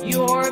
Your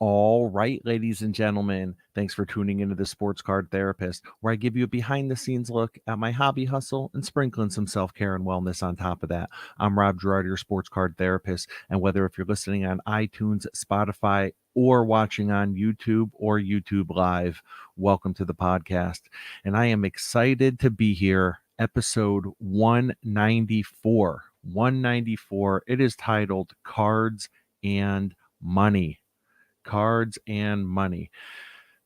All right, ladies and gentlemen, thanks for tuning into the Sports Card Therapist, where I give you a behind the scenes look at my hobby hustle and sprinkling some self care and wellness on top of that. I'm Rob Gerard, your Sports Card Therapist. And whether if you're listening on iTunes, Spotify, or watching on YouTube or YouTube Live, welcome to the podcast. And I am excited to be here, episode 194. 194. It is titled Cards and Money. Cards and Money.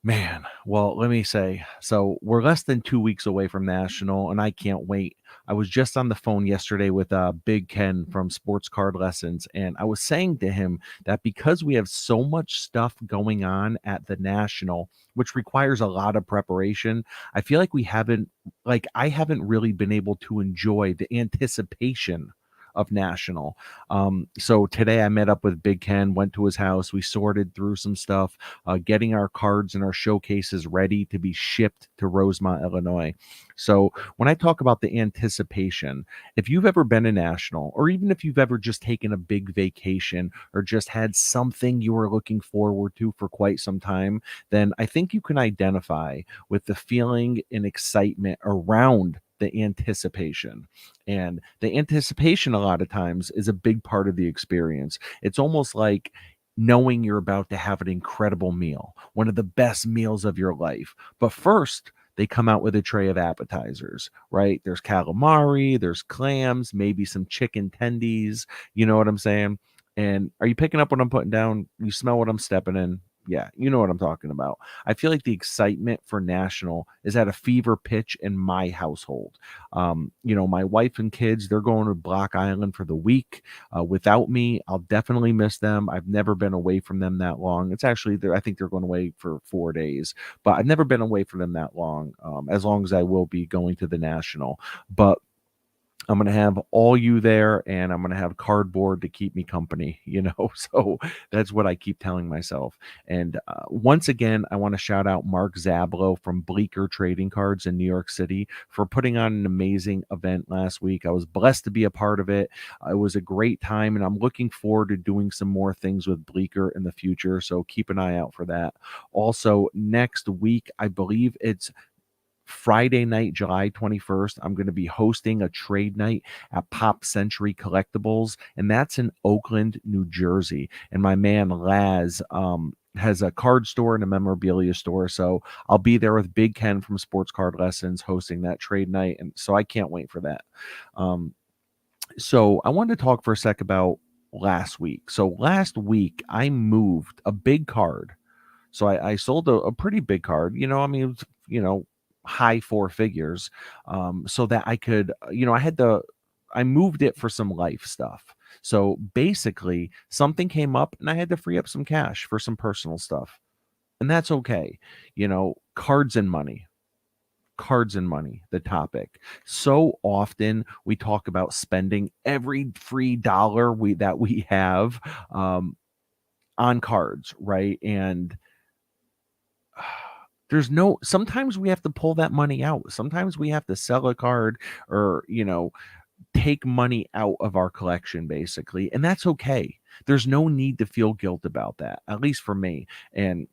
Man, well, let me say, so we're less than 2 weeks away from National, and I can't wait. I was just on the phone yesterday with Big Ken from Sports Card Lessons, and I was saying to him that because we have so much stuff going on at the National, which requires a lot of preparation, I feel like I haven't really been able to enjoy the anticipation of National. So today I met up with Big Ken, went to his house. We sorted through some stuff, getting our cards and our showcases ready to be shipped to Rosemont, Illinois. So when I talk about the anticipation, if you've ever been to National, or even if you've ever just taken a big vacation or just had something you were looking forward to for quite some time, then I think you can identify with the feeling and excitement around the anticipation. And the anticipation, a lot of times, is a big part of the experience. It's almost like knowing you're about to have an incredible meal, one of the best meals of your life. But first, they come out with a tray of appetizers, right? There's calamari, there's clams, maybe some chicken tendies. You know what I'm saying? And are you picking up what I'm putting down? You smell what I'm stepping in? Yeah, you know what I'm talking about. I feel like the excitement for National is at a fever pitch in my household. My wife and kids, they're going to Block Island for the week. Without me, I'll definitely miss them. I've never been away from them that long. It's actually, I think they're going away for 4 days, but I've never been away from them that long as I will be going to the National. But I'm going to have all you there, and I'm going to have cardboard to keep me company, so that's what I keep telling myself. And once again, I want to shout out Mark Zablo from Bleecker Trading Cards in New York City for putting on an amazing event last week. I was blessed to be a part of it. It was a great time, and I'm looking forward to doing some more things with Bleecker in the future, so keep an eye out for that. Also, next week, I believe it's Friday night, July 21st, I'm going to be hosting a trade night at Pop Century Collectibles, and that's in Oakland, New Jersey. And my man Laz has a card store and a memorabilia store, so I'll be there with Big Ken from Sports Card Lessons hosting that trade night, and so I can't wait for that. So I wanted to talk for a sec about last week. So last week, I moved a big card. So I sold a pretty big card, it was, high 4 figures, so that I could, I moved it for some life stuff. So basically something came up and I had to free up some cash for some personal stuff, and that's okay. Cards and money. Cards and money, the topic. So often we talk about spending every free dollar that we have on cards, right? And sometimes we have to pull that money out. Sometimes we have to sell a card or, take money out of our collection, basically. And that's okay. There's no need to feel guilt about that, at least for me. And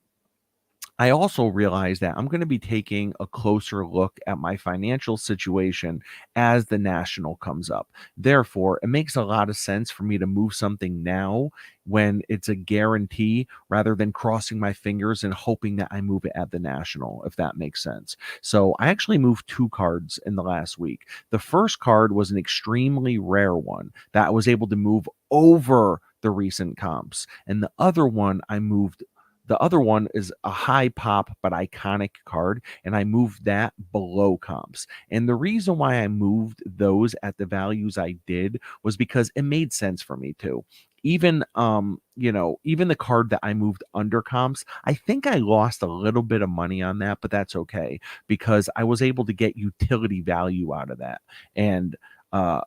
I also realize that I'm going to be taking a closer look at my financial situation as the National comes up. Therefore, it makes a lot of sense for me to move something now when it's a guarantee rather than crossing my fingers and hoping that I move it at the National, if that makes sense. So I actually moved 2 cards in the last week. The first card was an extremely rare one that I was able to move over the recent comps. And the other one I moved The other one is a high pop but iconic card, and I moved that below comps. And the reason why I moved those at the values I did was because it made sense for me to. Even even the card that I moved under comps, I think I lost a little bit of money on that, but that's okay because I was able to get utility value out of that. And uh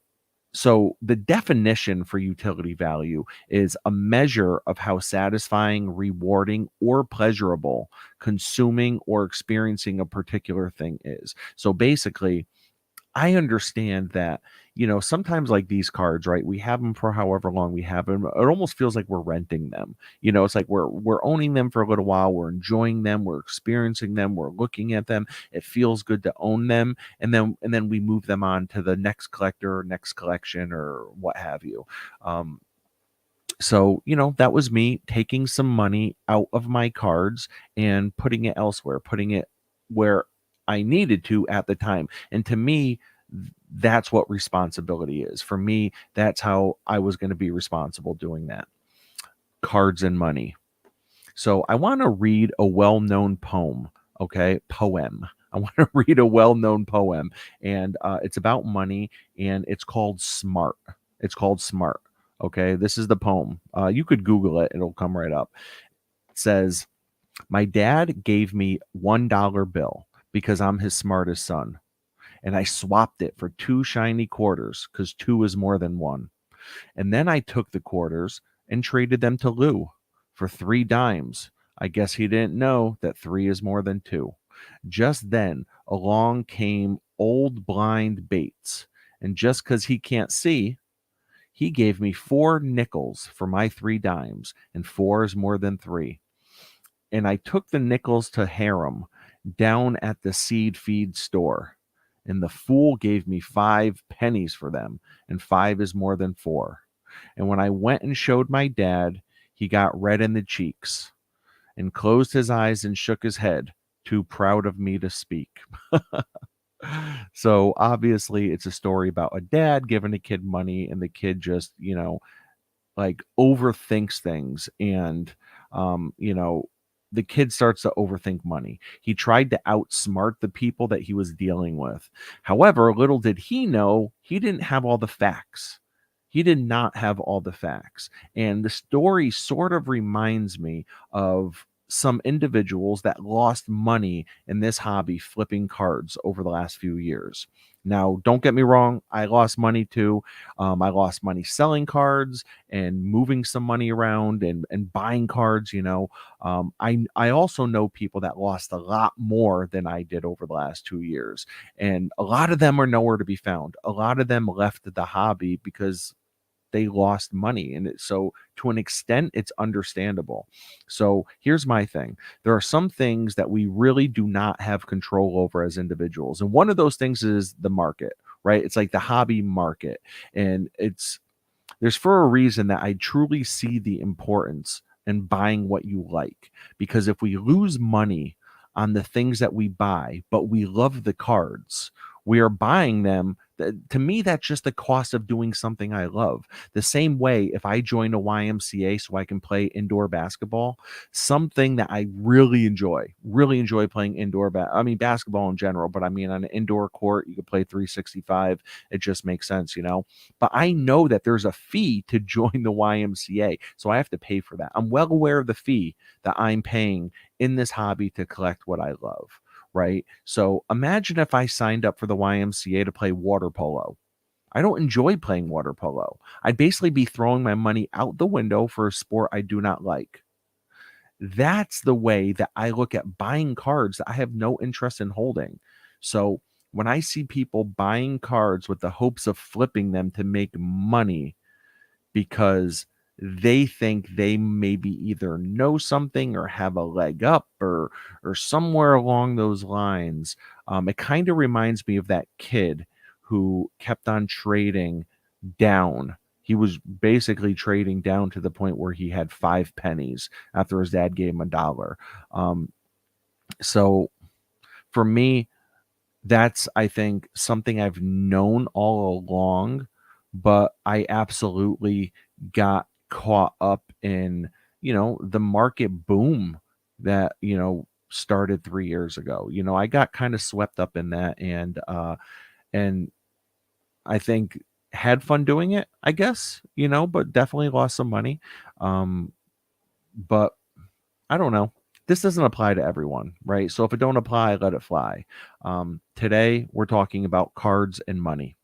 so the definition for utility value is a measure of how satisfying, rewarding, or pleasurable consuming or experiencing a particular thing is. So basically, I understand that, sometimes like these cards, right? We have them for however long we have them. It almost feels like we're renting them. It's like we're owning them for a little while, we're enjoying them, we're experiencing them, we're looking at them. It feels good to own them, and then we move them on to the next collector, next collection, or what have you. Um, so, that was me taking some money out of my cards and putting it elsewhere, putting it where I needed to at the time. And to me, that's what responsibility is. For me, that's how I was going to be responsible doing that. Cards and money. So I want to read a well-known poem, okay? Poem. I want to read a well-known poem, and it's about money, and it's called Smart. It's called Smart. Okay, this is the poem. You could Google it; it'll come right up. It says, "My dad gave me $1 bill because I'm his smartest son, and I swapped it for two shiny quarters because two is more than one. And then I took the quarters and traded them to Lou for 3 dimes. I guess he didn't know that three is more than two. Just then along came old blind Bates, and just 'cause he can't see, he gave me 4 nickels for my 3 dimes, and four is more than three. And I took the nickels to Harem down at the seed feed store. And the fool gave me 5 pennies for them, and five is more than four. And when I went and showed my dad, he got red in the cheeks and closed his eyes and shook his head, too proud of me to speak." So obviously, it's a story about a dad giving a kid money, and the kid just, like overthinks things. And um you know the kid starts to overthink money. He tried to outsmart the people that he was dealing with. However, little did he know, he didn't have all the facts. He did not have all the facts. And the story sort of reminds me of some individuals that lost money in this hobby flipping cards over the last few years. Now, don't get me wrong, I lost money too. I lost money selling cards and moving some money around and buying cards. I also know people that lost a lot more than I did over the last 2 years, and a lot of them are nowhere to be found. A lot of them left the hobby because they lost money, and so to an extent it's understandable. So here's my thing: there are some things that we really do not have control over as individuals, and one of those things is the market, right? It's like the hobby market, and there's for a reason that I truly see the importance in buying what you like. Because if we lose money on the things that we buy, but we love the cards, we are buying them. To me, that's just the cost of doing something I love. The same way, if I join a YMCA so I can play indoor basketball, something that I really enjoy playing I mean, basketball in general, but I mean, on an indoor court, you can play 365. It just makes sense. But I know that there's a fee to join the YMCA, so I have to pay for that. I'm well aware of the fee that I'm paying in this hobby to collect what I love, right? So imagine if I signed up for the YMCA to play water polo. I don't enjoy playing water polo. I'd basically be throwing my money out the window for a sport I do not like. That's the way that I look at buying cards that I have no interest in holding. So when I see people buying cards with the hopes of flipping them to make money because they think they maybe either know something or have a leg up or somewhere along those lines, it kind of reminds me of that kid who kept on trading down. He was basically trading down to the point where he had 5 pennies after his dad gave him $1. So for me, that's, I think, something I've known all along, but I absolutely got caught up in, the market boom that, started 3 years ago. I got kind of swept up in that, and I think had fun doing it, I guess, but definitely lost some money. Um, but I don't know. This doesn't apply to everyone, right? So if it don't apply, let it fly. Today we're talking about cards and money.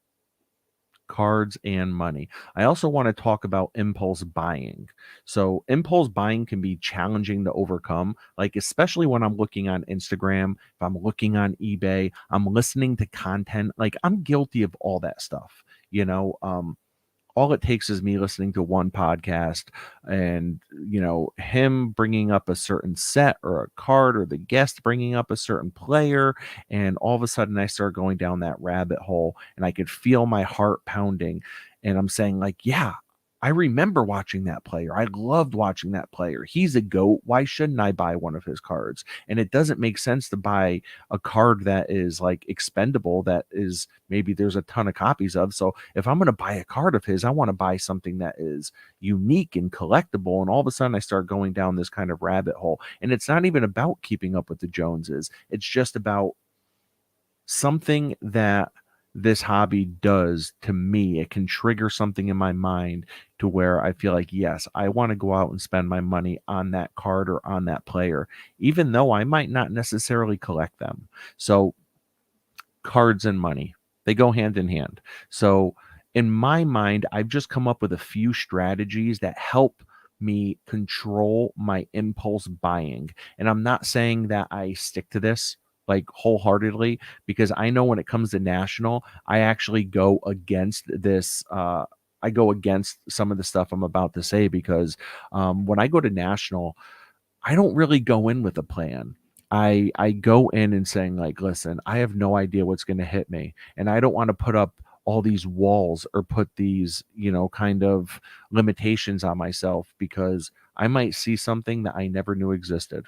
Cards and money. I also want to talk about impulse buying. So, impulse buying can be challenging to overcome, like, especially when I'm looking on Instagram, if I'm looking on eBay, I'm listening to content. Like, I'm guilty of all that stuff. You know, all it takes is me listening to one podcast and him bringing up a certain set or a card, or the guest bringing up a certain player, and all of a sudden I start going down that rabbit hole, and I could feel my heart pounding, and I'm saying, like, yeah, I remember watching that player. I loved watching that player. He's a goat. Why shouldn't I buy one of his cards? And it doesn't make sense to buy a card that is like expendable, that is maybe there's a ton of copies of. So if I'm going to buy a card of his, I want to buy something that is unique and collectible. And all of a sudden I start going down this kind of rabbit hole. And it's not even about keeping up with the Joneses. It's just about something that this hobby does to me. It can trigger something in my mind to where I feel like, yes, I want to go out and spend my money on that card or on that player, even though I might not necessarily collect them. So, cards and money, they go hand in hand. So, in my mind, I've just come up with a few strategies that help me control my impulse buying. And I'm not saying that I stick to this like wholeheartedly, because I know when it comes to national, I actually go against this. I go against some of the stuff I'm about to say, because when I go to national, I don't really go in with a plan. I go in and saying, like, listen, I have no idea what's going to hit me, and I don't want to put up all these walls or put these, kind of limitations on myself, because I might see something that I never knew existed.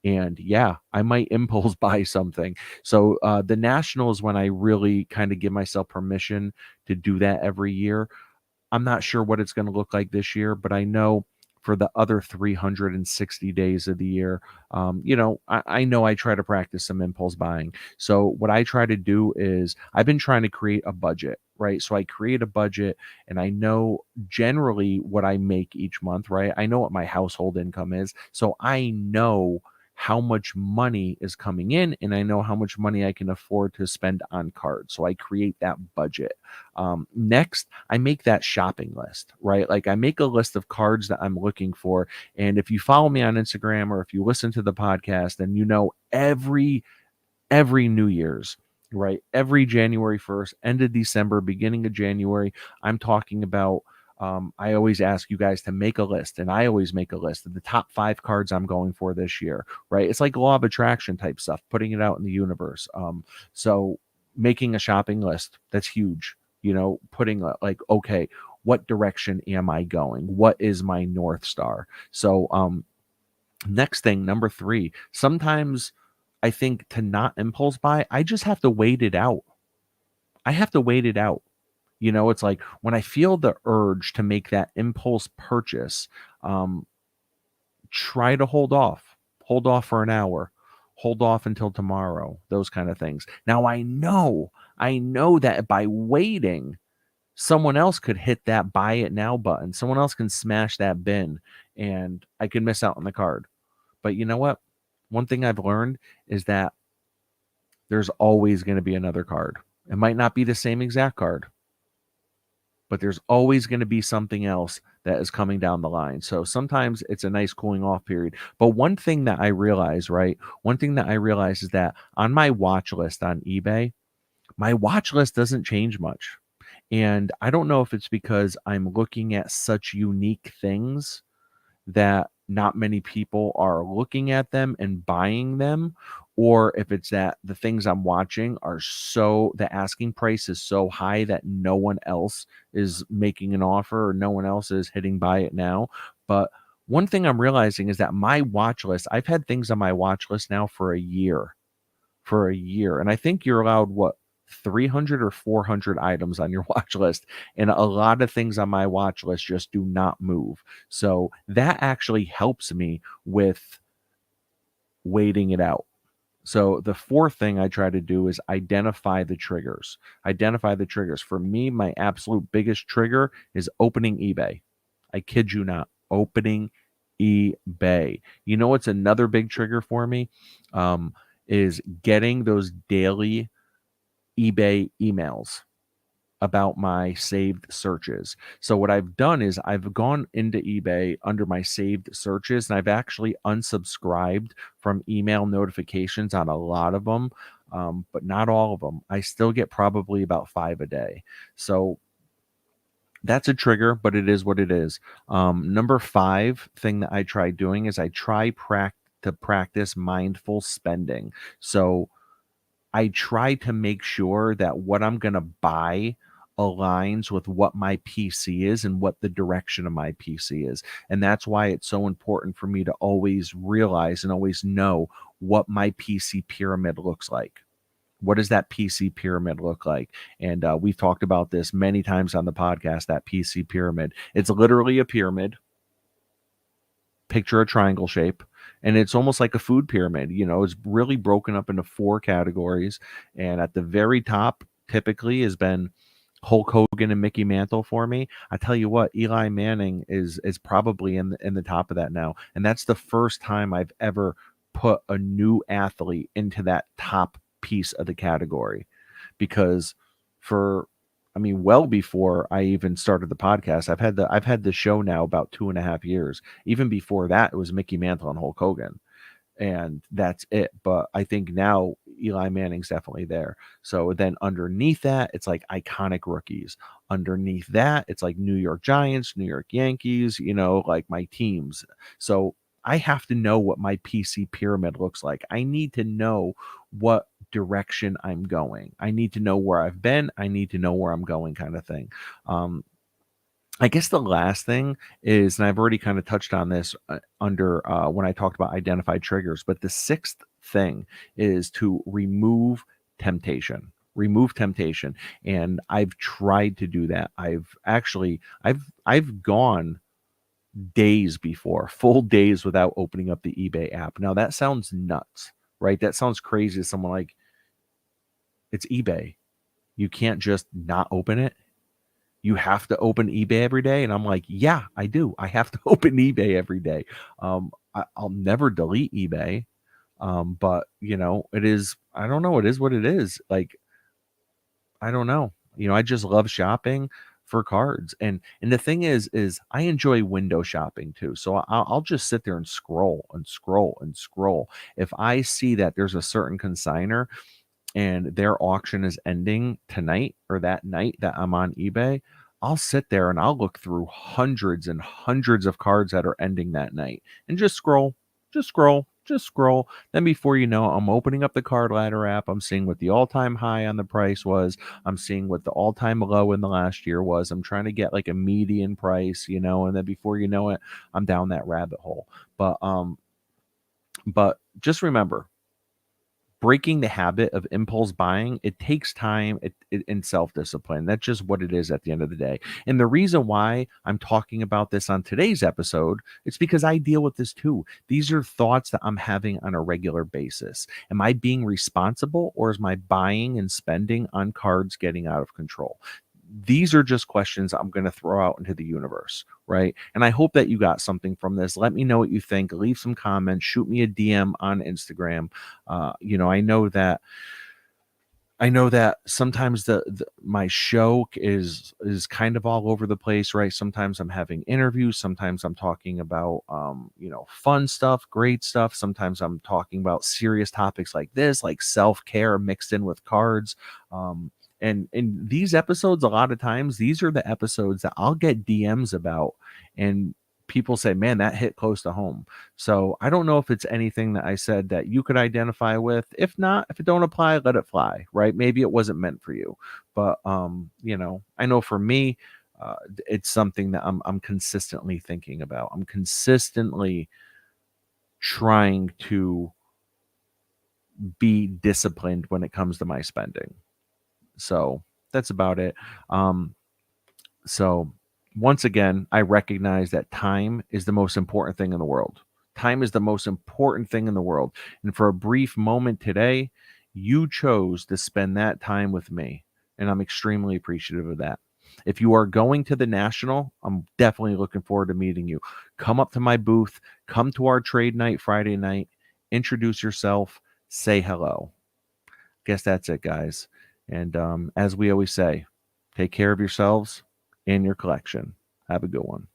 And yeah, I might impulse buy something. So the national is when I really kind of give myself permission to do that every year. I'm not sure what it's going to look like this year, but I know for the other 360 days of the year, I know I try to practice some impulse buying. So what I try to do is I've been trying to create a budget, right? So I create a budget, and I know generally what I make each month, right? I know what my household income is. So I know how much money is coming in, and I know how much money I can afford to spend on cards. So I create that budget. Next, I make that shopping list, right? Like, I make a list of cards that I'm looking for. And if you follow me on Instagram, or if you listen to the podcast, then every New Year's, right? Every January 1st, end of December, beginning of January, I'm talking about. I always ask you guys to make a list, and I always make a list of the top 5 cards I'm going for this year, right? It's like law of attraction type stuff, putting it out in the universe. So making a shopping list, that's huge. Putting like, okay, what direction am I going? What is my North Star? So, next thing, number 3, sometimes I think to not impulse buy, I just have to wait it out. I have to wait it out. It's like when I feel the urge to make that impulse purchase, um, try to hold off for an hour, hold off until tomorrow, those kind of things. Now I know that by waiting, someone else could hit that buy it now button. Someone else can smash that bin, and I could miss out on the card. But you know what? One thing I've learned is that there's always going to be another card. It might not be the same exact card, but there's always going to be something else that is coming down the line. So sometimes it's a nice cooling off period. But one thing that I realize, right? One thing that I realize is that on my watch list on eBay, my watch list doesn't change much. And I don't know if it's because I'm looking at such unique things that not many people are looking at them and buying them, or if it's that the things I'm watching are so the asking price is so high that no one else is making an offer, or no one else is hitting buy it now. But one thing I'm realizing is that my watch list, I've had things on my watch list now for a year, and I think you're allowed, what, 300 or 400 items on your watch list, and a lot of things on my watch list just do not move. So that actually helps me with waiting it out. So the fourth thing I try to do is identify the triggers. Identify the triggers. For me, my absolute biggest trigger is opening eBay. I kid you not, opening eBay. You know what's another big trigger for me? Is getting those daily eBay emails about my saved searches. So what I've done is I've gone into eBay under my saved searches and I've actually unsubscribed from email notifications on a lot of them, but not all of them. I still get probably about 5 a day. So that's a trigger, but it is what it is. Number 5 thing that I try doing is I try to practice mindful spending. So I try to make sure that what I'm gonna buy aligns with what my PC is and what the direction of my PC is. And that's why it's so important for me to always realize and always know what my PC pyramid looks like. What does that PC pyramid look like? And we've talked about this many times on the podcast, that PC pyramid. It's literally a pyramid. Picture a triangle shape, and it's almost like a food pyramid. It's really broken up into 4 categories, and at the very top typically has been Hulk Hogan and Mickey Mantle for me. I tell you what, Eli Manning is probably in the top of that now, and that's the first time I've ever put a new athlete into that top piece of the category, because for I mean, well before I even started the podcast, I've had the show now about 2.5 years. Even before that, it was Mickey Mantle and Hulk Hogan, and that's it. But I think now Eli Manning's definitely there. So then underneath that, it's like iconic rookies. Underneath that, it's like New York Giants, New York Yankees, like my teams. So I have to know what my PC pyramid looks like. I need to know what direction I'm going. I need to know where I've been. I need to know where I'm going, kind of thing. I guess the last thing is, and I've already kind of touched on this under when I talked about identified triggers, but the sixth thing is to remove temptation. Remove temptation, and I've tried to do that. I've gone days before, full days without opening up the eBay app. Now that sounds nuts, right? That sounds crazy to someone. Like, it's eBay. You can't just not open it. You have to open eBay every day. And I'm like, yeah, I do. I have to open eBay every day. I'll never delete eBay. But it is, I don't know. It is what it is. Like, I don't know. I just love shopping for cards. And the thing is I enjoy window shopping too. So I'll just sit there and scroll and scroll and scroll. If I see that there's a certain consigner and their auction is ending tonight or that night that I'm on eBay, I'll sit there and I'll look through hundreds and hundreds of cards that are ending that night and just scroll, just scroll, just scroll. Then before you know, I'm opening up the Card Ladder app. I'm seeing what the all-time high on the price was. I'm seeing what the all-time low in the last year was. I'm trying to get like a median price, and then before you know it, I'm down that rabbit hole. But just remember, breaking the habit of impulse buying, it takes time and self-discipline. That's just what it is at the end of the day. And the reason why I'm talking about this on today's episode, it's because I deal with this too. These are thoughts that I'm having on a regular basis. Am I being responsible, or is my buying and spending on cards getting out of control? These are just questions I'm going to throw out into the universe, right? And I hope that you got something from this. Let me know what you think. Leave some comments. Shoot me a DM on Instagram. I know that sometimes my show is kind of all over the place, right? Sometimes I'm having interviews. Sometimes I'm talking about fun stuff, great stuff. Sometimes I'm talking about serious topics like this, like self-care mixed in with cards. And in these episodes, a lot of times, these are the episodes that I'll get DMs about, and people say, man, that hit close to home. So I don't know if it's anything that I said that you could identify with. If not, if it don't apply, let it fly, right? Maybe it wasn't meant for you. But I know for me, it's something that I'm consistently thinking about. I'm consistently trying to be disciplined when it comes to my spending. So that's about it. So once again, I recognize that time is the most important thing in the world. Time is the most important thing in the world. And for a brief moment today, you chose to spend that time with me. And I'm extremely appreciative of that. If you are going to the National, I'm definitely looking forward to meeting you. Come up to my booth, come to our trade night Friday night, introduce yourself, say hello. Guess that's it, guys. And as we always say, take care of yourselves and your collection. Have a good one.